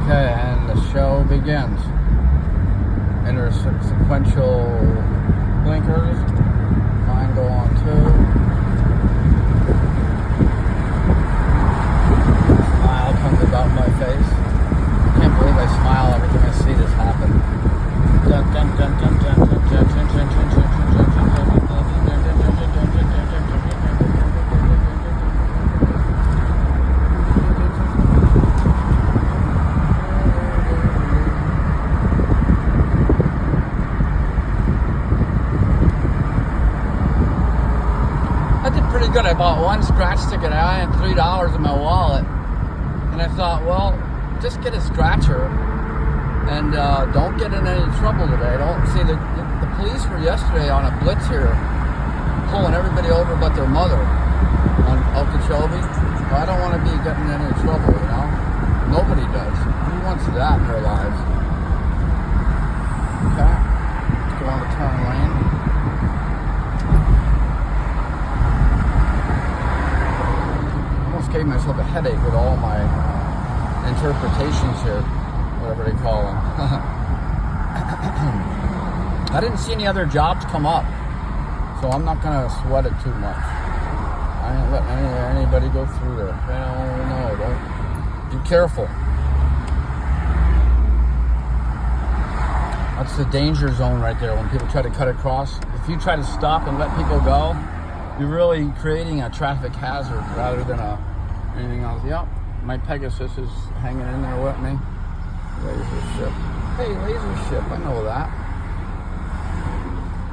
Okay, and the show begins. Enter sequential blinkers. Mine go on too. Smile comes about my face. I can't believe I smile every time I see this happen. Dun, dun, dun, dun, dun, dun, dun, dun, dun, dun, dun, dun. Pretty good. I bought one scratch ticket. I had $3 in my wallet, and I thought, well, just get a scratcher and don't get in any trouble today. Don't see the police were yesterday on a blitz here, pulling everybody over but their mother on Okeechobee. Well, I don't want to be getting in any trouble, you know. Nobody does. Who wants that in their lives? Okay, let's go on the turn lane. Gave myself a headache with all my interpretations here, whatever they call them. I didn't see any other jobs come up, so I'm not going to sweat it too much. I ain't letting anybody go through there. Hell no, don't. Be careful. That's the danger zone right there when people try to cut across. If you try to stop and let people go, you're really creating a traffic hazard rather than anything else. Yep, my Pegasus is hanging in there with me. Laser ship. Hey, laser ship, I know that.